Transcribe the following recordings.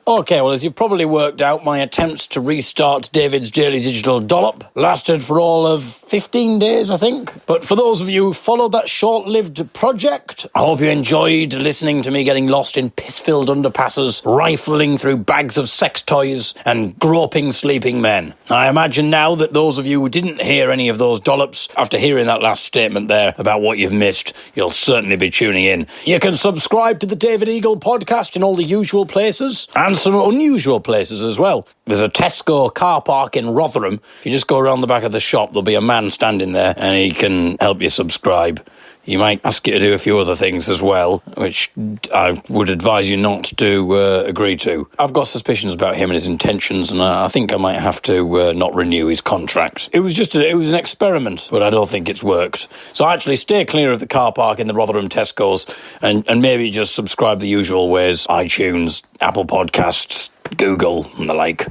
Okay, well, as you've probably worked out, my attempts to restart David's Daily Digital Dollop lasted for all of 15 days, I think. But for those of you who followed that short-lived project, I hope you enjoyed listening to me getting lost in piss-filled underpasses, rifling through bags of sex toys, and groping sleeping men. I imagine now that those of you who didn't hear any of those dollops, after hearing that last statement there about what you've missed, you'll certainly be tuning in. You can subscribe to the David Eagle podcast in all the usual places, and some unusual places as well. There's a Tesco car park in Rotherham. If you just go around the back of the shop, there'll be a man standing there, and he can help you subscribe. He might ask you to do a few other things as well, which I would advise you not to agree to. I've got suspicions about him and his intentions, and I think I might have to not renew his contract. It was an experiment, but I don't think it's worked. So actually stay clear of the car park in the Rotherham Tesco's, and maybe just subscribe the usual ways: iTunes, Apple Podcasts, Google, and the like.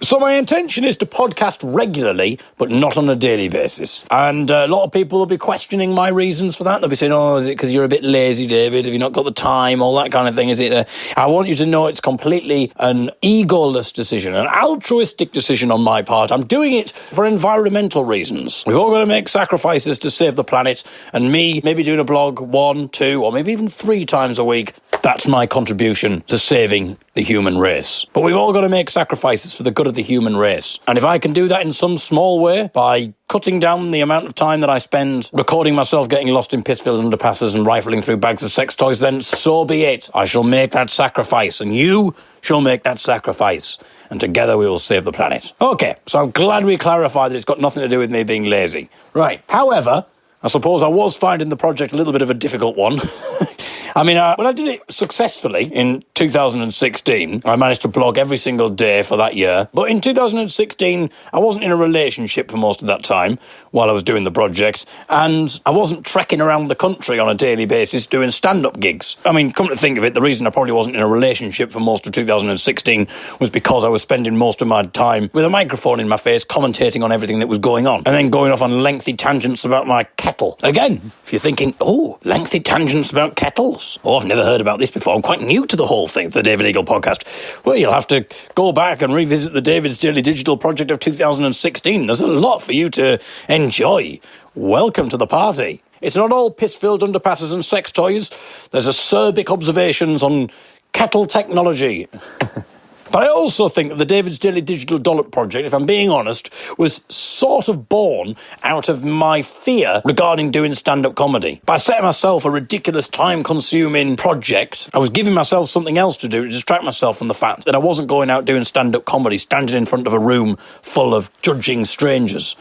So my intention is to podcast regularly, but not on a daily basis. And a lot of people will be questioning my reasons for that. They'll be saying, oh, is it because you're a bit lazy, David? Have you not got the time? All that kind of thing. Is it? I want you to know it's completely an egoless decision, an altruistic decision on my part. I'm doing it for environmental reasons. We've all got to make sacrifices to save the planet. And me, maybe doing a blog 1, 2, or maybe even 3 times a week, that's my contribution to saving the human race. But we've all got to make sacrifices for the good of the human race. And if I can do that in some small way by cutting down the amount of time that I spend recording myself getting lost in piss-filled underpasses and rifling through bags of sex toys, then so be it. I shall make that sacrifice, and you shall make that sacrifice. And together we will save the planet. Okay, so I'm glad we clarified that it's got nothing to do with me being lazy. Right. However, I suppose I was finding the project a little bit of a difficult one. I mean, when I did it successfully in 2016, I managed to blog every single day for that year. But in 2016, I wasn't in a relationship for most of that time while I was doing the project, and I wasn't trekking around the country on a daily basis doing stand-up gigs. I mean, come to think of it, the reason I probably wasn't in a relationship for most of 2016 was because I was spending most of my time with a microphone in my face, commentating on everything that was going on, and then going off on lengthy tangents about my kettle. Again, if you're thinking, oh, lengthy tangents about kettles. Oh, I've never heard about this before. I'm quite new to the whole thing, the David Eagle podcast. Well, you'll have to go back and revisit the David's Daily Digital project of 2016. There's a lot for you to enjoy. Welcome to the party. It's not all piss-filled underpasses and sex toys. There's acerbic observations on kettle technology. But I also think that the David's Daily Digital Dollop project, if I'm being honest, was sort of born out of my fear regarding doing stand-up comedy. By setting myself a ridiculous time-consuming project, I was giving myself something else to do to distract myself from the fact that I wasn't going out doing stand-up comedy, standing in front of a room full of judging strangers.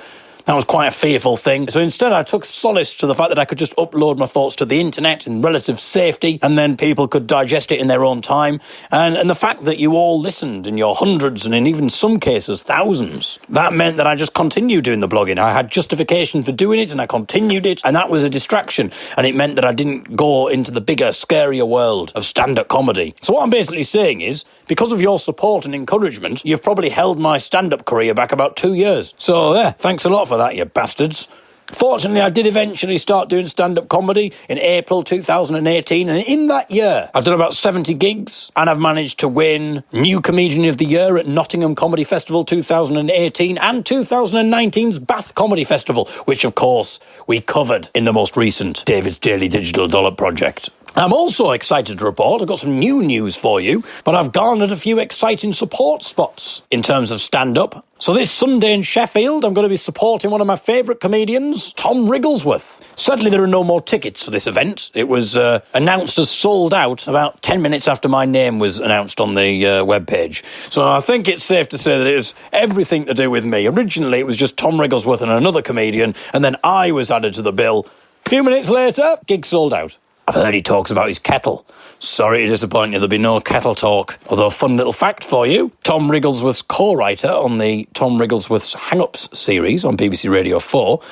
That was quite a fearful thing. So instead I took solace to the fact that I could just upload my thoughts to the internet in relative safety, and then people could digest it in their own time. And the fact that you all listened in your hundreds and in even some cases thousands, that meant that I just continued doing the blogging. I had justification for doing it and I continued it, and that was a distraction. And it meant that I didn't go into the bigger, scarier world of stand-up comedy. So what I'm basically saying is, because of your support and encouragement, you've probably held my stand-up career back about 2 years. So yeah, thanks a lot for that, you bastards. Fortunately, I did eventually start doing stand-up comedy in April 2018, and in that year, I've done about 70 gigs, and I've managed to win New Comedian of the Year at Nottingham Comedy Festival 2018 and 2019's Bath Comedy Festival, which, of course, we covered in the most recent David's Daily Digital Dollop project. I'm also excited to report I've got some new news for you, but I've garnered a few exciting support spots in terms of stand-up. So this Sunday in Sheffield, I'm going to be supporting one of my favourite comedians, Tom Wrigglesworth. Sadly, there are no more tickets for this event. It was announced as sold out about 10 minutes after my name was announced on the webpage. So I think it's safe to say that it was everything to do with me. Originally, it was just Tom Wrigglesworth and another comedian, and then I was added to the bill. A few minutes later, gig sold out. I've heard he talks about his kettle. Sorry to disappoint you, there'll be no kettle talk. Although, fun little fact for you, Tom Wrigglesworth's co-writer on the Tom Wrigglesworth's Hang-Ups series on BBC Radio 4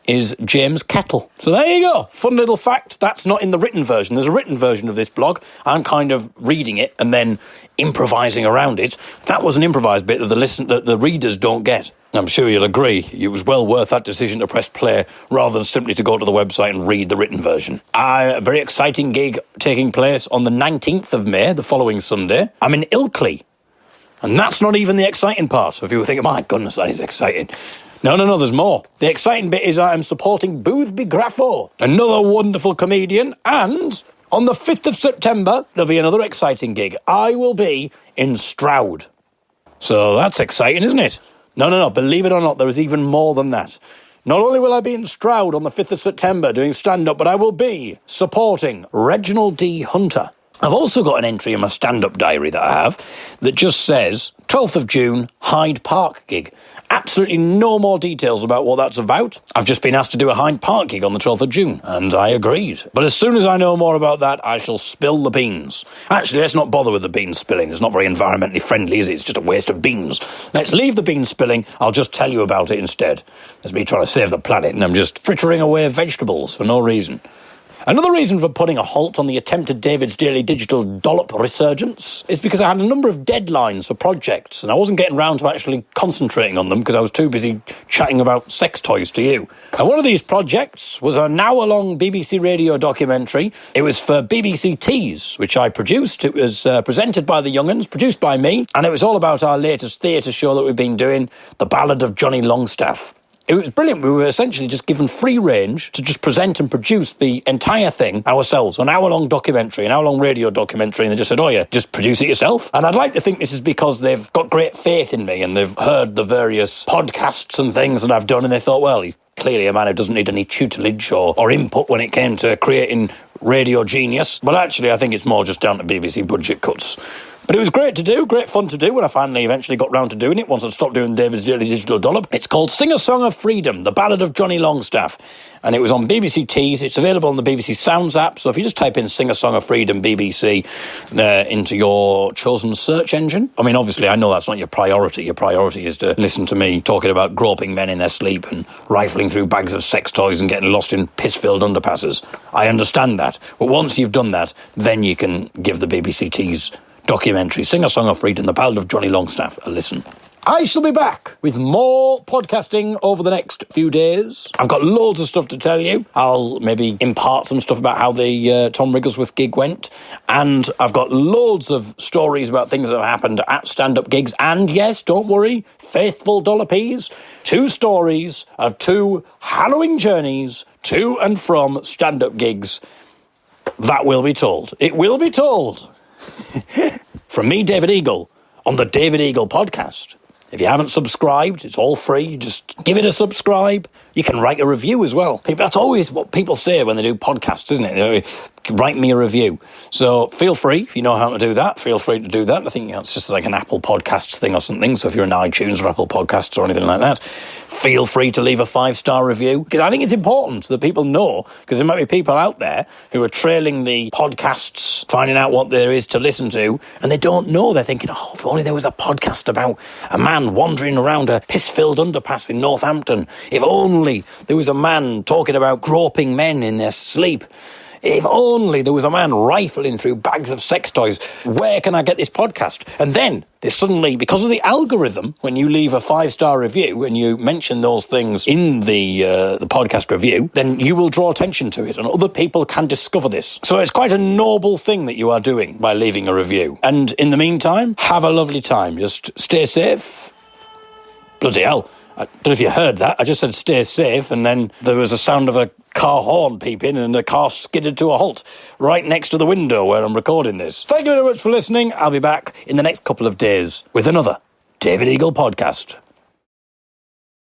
is James Kettle. So there you go. Fun little fact. That's not in the written version. There's a written version of this blog. I'm kind of reading it and then improvising around it. That was an improvised bit that the readers don't get. I'm sure you'll agree. It was well worth that decision to press play rather than simply to go to the website and read the written version. A very exciting gig taking place on the 19th of May, the following Sunday. I'm in Ilkley, And that's not even the exciting part. So if you think, my goodness, that is exciting. No, there's more. The exciting bit is I am supporting Boothby Graffoe, another wonderful comedian, and on the 5th of September, there'll be another exciting gig. I will be in Stroud. So that's exciting, isn't it? No, believe it or not, there is even more than that. Not only will I be in Stroud on the 5th of September doing stand-up, but I will be supporting Reginald D. Hunter. I've also got an entry in my stand-up diary that I have that just says 12th of June, Hydepark gig. Absolutely no more details about what that's about. I've just been asked to do a Hydepark gig on the 12th of June, and I agreed. But as soon as I know more about that, I shall spill the beans. Actually, let's not bother with the bean spilling. It's not very environmentally friendly, is it? It's just a waste of beans. Let's leave the bean spilling. I'll just tell you about it instead. There's me trying to save the planet, and I'm just frittering away vegetables for no reason. Another reason for putting a halt on the attempted David's Daily Digital Dollop resurgence is because I had a number of deadlines for projects and I wasn't getting round to actually concentrating on them because I was too busy chatting about sex toys to you. And one of these projects was an hour-long BBC radio documentary. It was for BBC Tees, which I produced. It was presented by the Young'uns, produced by me, and it was all about our latest theatre show that we've been doing, The Ballad of Johnny Longstaff. It was brilliant. We were essentially just given free range to just present and produce the entire thing ourselves. An hour-long documentary, an hour-long radio documentary, and they just said, oh yeah, just produce it yourself. And I'd like to think this is because they've got great faith in me and they've heard the various podcasts and things that I've done and they thought, well, he's clearly a man who doesn't need any tutelage or input when it came to creating radio genius. But actually, I think it's more just down to BBC budget cuts. But it was great to do, great fun to do when I finally eventually got round to doing it once I'd stopped doing David's Daily Digital Dollop. It's called Sing a Song of Freedom, The Ballad of Johnny Longstaff. And it was on BBC Tees. It's available on the BBC Sounds app. So if you just type in Sing a Song of Freedom BBC into your chosen search engine. I mean, obviously, I know that's not your priority. Your priority is to listen to me talking about groping men in their sleep and rifling through bags of sex toys and getting lost in piss-filled underpasses. I understand that. But once you've done that, then you can give the BBC Tees documentary, Sing a Song of Freedom, The Ballad of Johnny Longstaff, a listen. I shall be back with more podcasting over the next few days. I've got loads of stuff to tell you. I'll maybe impart some stuff about how the Tom Wrigglesworth gig went. And I've got loads of stories about things that have happened at stand-up gigs. And yes, don't worry, faithful Dollopies, 2 stories of 2 harrowing journeys to and from stand-up gigs. That will be told. It will be told. From me, David Eagle, on the David Eagle podcast. If you haven't subscribed, it's all free. Just give it a subscribe. You can write a review as well. That's always what people say when they do podcasts, isn't it? They write me a review. So feel free, if you know how to do that, feel free to do that. I think it's just like an Apple Podcasts thing or something. So if you're in iTunes or Apple Podcasts or anything like that, feel free to leave a 5-star review. Because I think it's important that people know, because there might be people out there who are trailing the podcasts, finding out what there is to listen to, and they don't know. They're thinking, oh, if only there was a podcast about a man wandering around a piss-filled underpass in Northampton. If only there was a man talking about groping men in their sleep. If only there was a man rifling through bags of sex toys. Where can I get this podcast? And then there's suddenly, because of the algorithm, when you leave a 5-star review and you mention those things in the podcast review, then you will draw attention to it and other people can discover this. So it's quite a noble thing that you are doing by leaving a review. And in the meantime, have a lovely time. Just stay safe. Bloody hell. I don't know if you heard that. I just said stay safe, and then there was a sound of a car horn peeping, and the car skidded to a halt right next to the window where I'm recording this. Thank you very much for listening. I'll be back in the next couple of days with another David Eagle podcast.